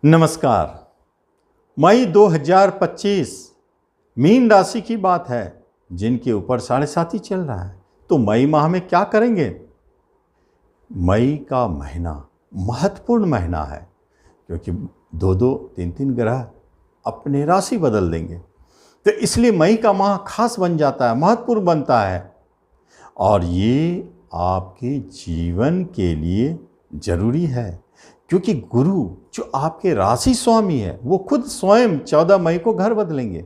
नमस्कार। मई 2025 मीन राशि की बात है जिनके ऊपर 7.5 चल रहा है। तो मई माह में क्या करेंगे? मई का महीना महत्वपूर्ण महीना है क्योंकि दो तीन तीन ग्रह अपने राशि बदल देंगे। तो इसलिए मई का माह खास बन जाता है, महत्वपूर्ण बनता है और ये आपके जीवन के लिए जरूरी है क्योंकि गुरु जो आपके राशि स्वामी है वो खुद स्वयं 14 मई को घर बदलेंगे।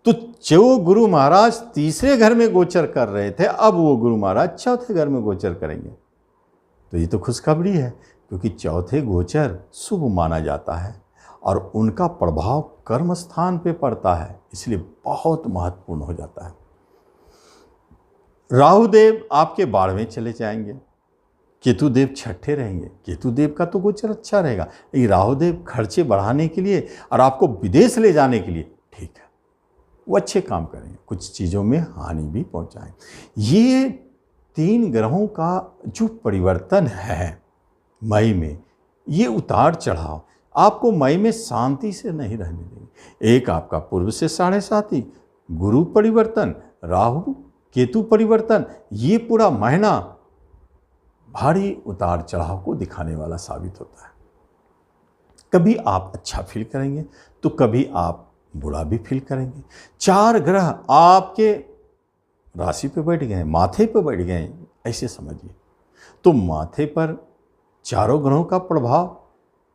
तो जो गुरु महाराज तीसरे घर में गोचर कर रहे थे, अब वो गुरु महाराज चौथे घर में गोचर करेंगे। तो ये तो खुशखबरी है क्योंकि चौथे गोचर शुभ माना जाता है और उनका प्रभाव कर्म स्थान पे पड़ता है, इसलिए बहुत महत्वपूर्ण हो जाता है। राहु देव आपके 12वें चले जाएंगे, केतु देव छठे रहेंगे। केतु देव का तो गोचर अच्छा रहेगा, लेकिन राहु देव खर्चे बढ़ाने के लिए और आपको विदेश ले जाने के लिए ठीक है, वो अच्छे काम करेंगे, कुछ चीज़ों में हानि भी पहुंचाएं। ये 3 ग्रहों का जो परिवर्तन है मई में, ये उतार चढ़ाव आपको मई में शांति से नहीं रहने देंगे। एक आपका पूर्व से 7.5 गुरु परिवर्तन, राहु केतु परिवर्तन, ये पूरा महीना भारी उतार चढ़ाव को दिखाने वाला साबित होता है। कभी आप अच्छा फील करेंगे तो कभी आप बुरा भी फील करेंगे। 4 ग्रह आपके राशि पे बैठ गए, माथे पे बैठ गए, ऐसे समझिए। तो माथे पर चारों ग्रहों का प्रभाव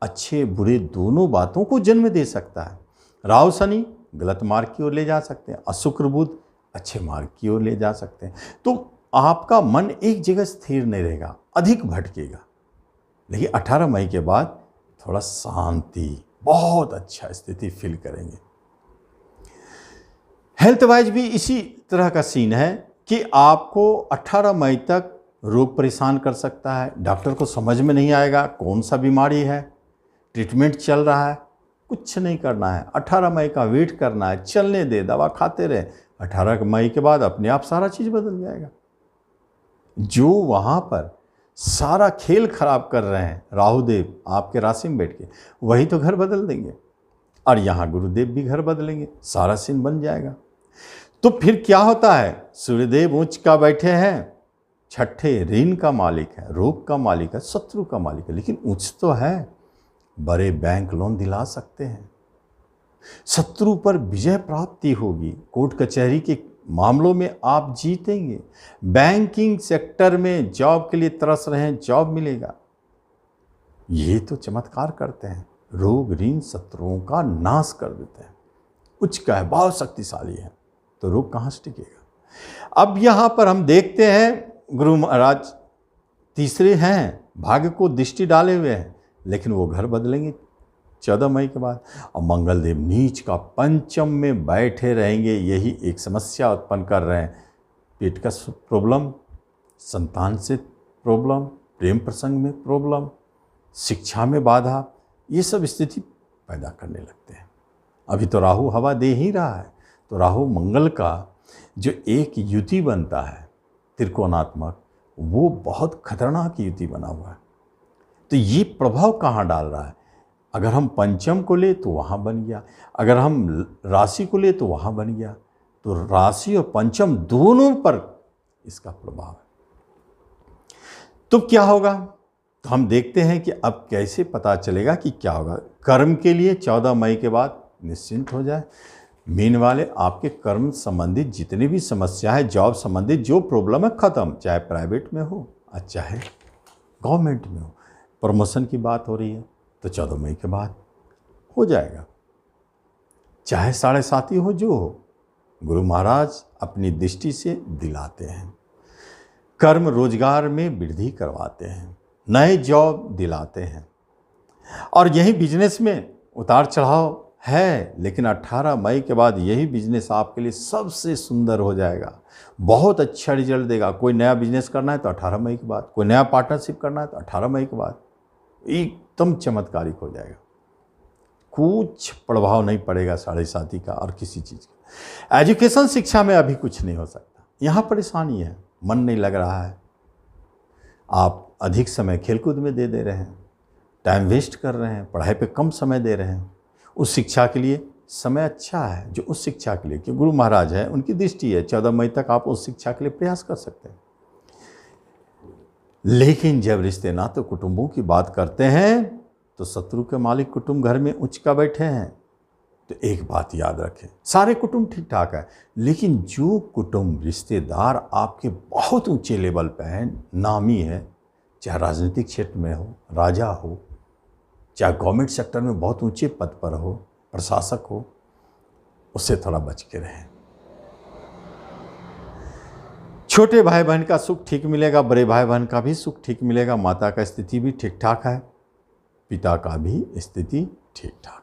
अच्छे बुरे दोनों बातों को जन्म दे सकता है। राहु शनि गलत मार्ग की ओर ले जा सकते हैं और शुक्र बुध अच्छे मार्ग की ओर ले जा सकते हैं। तो आपका मन एक जगह स्थिर नहीं रहेगा, अधिक भटकेगा। लेकिन 18 मई के बाद थोड़ा शांति, बहुत अच्छा स्थिति फील करेंगे। हेल्थ वाइज भी इसी तरह का सीन है कि आपको 18 मई तक रोग परेशान कर सकता है। डॉक्टर को समझ में नहीं आएगा कौन सा बीमारी है, ट्रीटमेंट चल रहा है, कुछ नहीं करना है। 18 मई का वेट करना है, चलने दे, दवा खाते रहे। 18 मई के बाद अपने आप सारा चीज़ बदल जाएगा। जो वहाँ पर सारा खेल खराब कर रहे हैं राहु देव आपके राशि में बैठ के, वही तो घर बदल देंगे और यहाँ गुरुदेव भी घर बदलेंगे, सारा सीन बन जाएगा। तो फिर क्या होता है? सूर्यदेव उच्च का बैठे हैं, छठे ऋण का मालिक है, रोग का मालिक है, शत्रु का मालिक है, लेकिन उच्च तो है, बड़े बैंक लोन दिला सकते हैं, शत्रु पर विजय प्राप्ति होगी, कोर्ट कचहरी के मामलों में आप जीतेंगे, बैंकिंग सेक्टर में जॉब के लिए तरस रहे हैं, जॉब मिलेगा। ये तो चमत्कार करते हैं, रोग ऋण शत्रुओं का नाश कर देते हैं। उच्च का है, बहुत शक्तिशाली है, तो रोग कहाँ से टिकेगा? अब यहाँ पर हम देखते हैं गुरु महाराज तीसरे हैं, भाग्य को दृष्टि डाले हुए हैं, लेकिन वो घर बदलेंगे 14 मई के बाद। और मंगल देव नीच का पंचम में बैठे रहेंगे, यही एक समस्या उत्पन्न कर रहे हैं। पेट का प्रॉब्लम, संतान से प्रॉब्लम, प्रेम प्रसंग में प्रॉब्लम, शिक्षा में बाधा, ये सब स्थिति पैदा करने लगते हैं। अभी तो राहु हवा दे ही रहा है, तो राहु मंगल का जो एक युति बनता है त्रिकोणात्मक, वो बहुत खतरनाक युति बना हुआ है। तो ये प्रभाव कहाँ डाल रहा है? अगर हम पंचम को ले तो वहाँ बन गया, अगर हम राशि को ले तो वहाँ बन गया। तो राशि और पंचम दोनों पर इसका प्रभाव है। तो क्या होगा? तो हम देखते हैं कि अब कैसे पता चलेगा कि क्या होगा। कर्म के लिए 14 मई के बाद निश्चिंत हो जाए। मीन वाले आपके कर्म संबंधित जितनी भी समस्या है, जॉब संबंधित जो प्रॉब्लम है, खत्म, चाहे प्राइवेट में हो और चाहे गवर्नमेंट में हो। प्रमोशन की बात हो रही है तो 14 मई के बाद हो जाएगा, चाहे 7.5 हो, जो हो, गुरु महाराज अपनी दृष्टि से दिलाते हैं। कर्म रोजगार में वृद्धि करवाते हैं, नए जॉब दिलाते हैं। और यही बिजनेस में उतार चढ़ाव है, लेकिन 18 मई के बाद यही बिजनेस आपके लिए सबसे सुंदर हो जाएगा, बहुत अच्छा रिजल्ट देगा। कोई नया बिजनेस करना है तो 18 मई के बाद, कोई नया पार्टनरशिप करना है तो 18 मई के बाद एकदम चमत्कारिक हो जाएगा। कुछ प्रभाव नहीं पड़ेगा 7.5 का और किसी चीज़ का। एजुकेशन शिक्षा में अभी कुछ नहीं हो सकता, यहाँ परेशानी है, मन नहीं लग रहा है, आप अधिक समय खेलकूद में दे रहे हैं, टाइम वेस्ट कर रहे हैं, पढ़ाई पे कम समय दे रहे हैं। उस शिक्षा के लिए समय अच्छा है, जो उस शिक्षा के लिए, कि गुरु महाराज है, उनकी दृष्टि है, 14 मई तक आप उस शिक्षा के लिए प्रयास कर सकते हैं। लेकिन जब रिश्ते नाते कुटुंबों की बात करते हैं तो शत्रु के मालिक कुटुंब घर में उचका बैठे हैं। तो एक बात याद रखें, सारे कुटुंब ठीक ठाक है, लेकिन जो कुटुंब रिश्तेदार आपके बहुत ऊंचे लेवल पे हैं, नामी है, चाहे राजनीतिक क्षेत्र में हो, राजा हो, चाहे गवर्नमेंट सेक्टर में बहुत ऊंचे पद पर हो, प्रशासक हो, उससे थोड़ा बच के रहें। छोटे भाई बहन का सुख ठीक मिलेगा, बड़े भाई बहन का भी सुख ठीक मिलेगा, माता का स्थिति भी ठीक ठाक है, पिता का भी स्थिति ठीक ठाक है।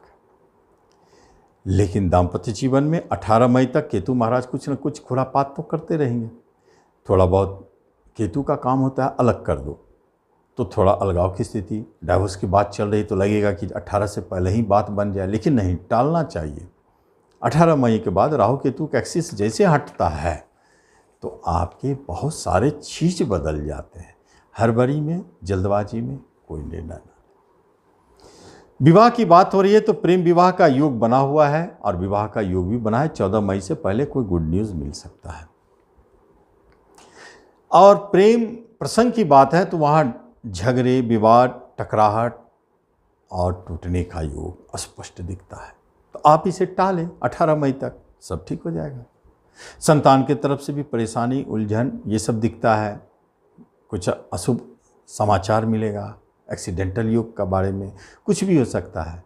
लेकिन दाम्पत्य जीवन में 18 मई तक केतु महाराज कुछ न कुछ खुरापात तो करते रहेंगे। थोड़ा बहुत केतु का काम होता है अलग कर दो, तो थोड़ा अलगाव की स्थिति, डाइवोर्स की बात चल रही तो लगेगा कि 18 से पहले ही बात बन जाए, लेकिन नहीं, टालना चाहिए। 18 मई के बाद राहु केतु का एक्सिस जैसे हटता है तो आपके बहुत सारे चीज़ बदल जाते हैं। हड़बड़ी में, जल्दबाजी में कोई निर्णय ना। विवाह की बात हो रही है तो प्रेम विवाह का योग बना हुआ है, और विवाह का योग भी बना है। 14 मई से पहले कोई गुड न्यूज़ मिल सकता है। और प्रेम प्रसंग की बात है तो वहाँ झगड़े, विवाद, टकराहट और टूटने का योग स्पष्ट दिखता है। तो आप इसे टालें, 18 मई तक सब ठीक हो जाएगा। संतान की तरफ से भी परेशानी, उलझन, ये सब दिखता है। कुछ अशुभ समाचार मिलेगा, एक्सीडेंटल योग का बारे में कुछ भी हो सकता है।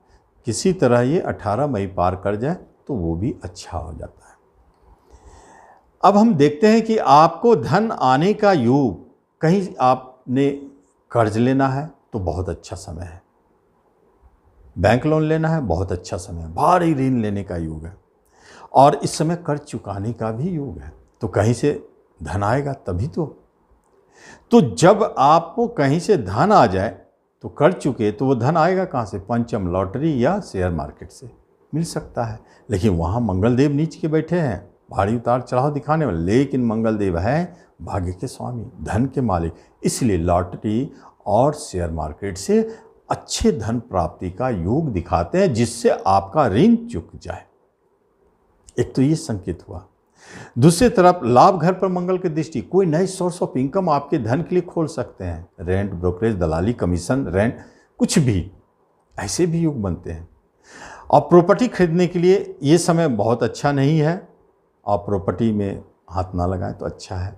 किसी तरह ये 18 मई पार कर जाए तो वो भी अच्छा हो जाता है। अब हम देखते हैं कि आपको धन आने का योग, कहीं आपने कर्ज लेना है तो बहुत अच्छा समय है, बैंक लोन लेना है बहुत अच्छा समय है, भारी ऋण लेने का योग है, और इस समय कर्ज चुकाने का भी योग है। तो कहीं से धन आएगा तभी तो जब आपको कहीं से धन आ जाए तो कर्ज चुके तो वो धन आएगा कहाँ से? पंचम, लॉटरी या शेयर मार्केट से मिल सकता है। लेकिन वहाँ मंगलदेव नीच के बैठे हैं, भारी उतार चढ़ाव दिखाने वाले, लेकिन मंगलदेव है भाग्य के स्वामी, धन के मालिक, इसलिए लॉटरी और शेयर मार्केट से अच्छे धन प्राप्ति का योग दिखाते हैं, जिससे आपका ऋण चुक जाए। एक तो ये संकेत हुआ। दूसरी तरफ लाभ घर पर मंगल की दृष्टि, कोई नए सोर्स ऑफ इनकम आपके धन के लिए खोल सकते हैं। रेंट, ब्रोकरेज, दलाली, कमीशन, रेंट, कुछ भी ऐसे भी योग बनते हैं। और प्रॉपर्टी खरीदने के लिए ये समय बहुत अच्छा नहीं है, और प्रॉपर्टी में हाथ ना लगाएं तो अच्छा है,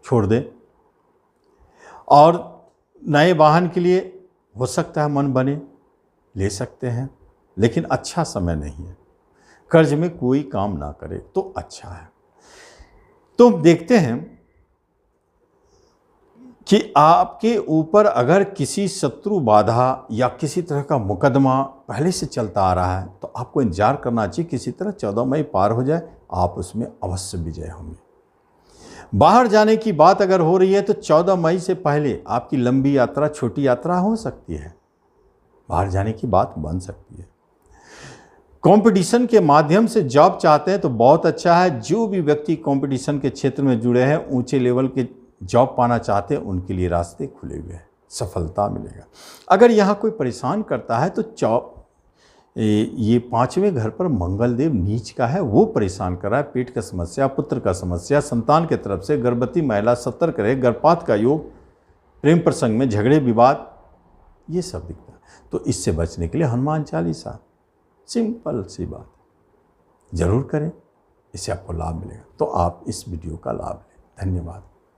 छोड़ दें। और नए वाहन के लिए हो सकता है मन बने, ले सकते हैं, लेकिन अच्छा समय नहीं है। कर्ज में कोई काम ना करे तो अच्छा है। तो देखते हैं कि आपके ऊपर अगर किसी शत्रु बाधा या किसी तरह का मुकदमा पहले से चलता आ रहा है तो आपको इंतजार करना चाहिए, किसी तरह 14 मई पार हो जाए, आप उसमें अवश्य विजय होंगे। बाहर जाने की बात अगर हो रही है तो 14 मई से पहले आपकी लंबी यात्रा, छोटी यात्रा हो सकती है, बाहर जाने की बात बन सकती है। कंपटीशन के माध्यम से जॉब चाहते हैं तो बहुत अच्छा है। जो भी व्यक्ति कंपटीशन के क्षेत्र में जुड़े हैं, ऊंचे लेवल के जॉब पाना चाहते हैं, उनके लिए रास्ते खुले हुए हैं, सफलता मिलेगा। अगर यहाँ कोई परेशान करता है तो ये 5वें घर पर मंगलदेव नीच का है, वो परेशान कर रहा है। पेट का समस्या, पुत्र का समस्या, संतान के तरफ से, गर्भवती महिला सतर्क रहे, गर्भपात का योग, प्रेम प्रसंग में झगड़े, विवाद, ये सब दिखता है। तो इससे बचने के लिए हनुमान चालीसा, सिंपल सी बात, जरूर करें, इससे आपको लाभ मिलेगा। तो आप इस वीडियो का लाभ लें। धन्यवाद।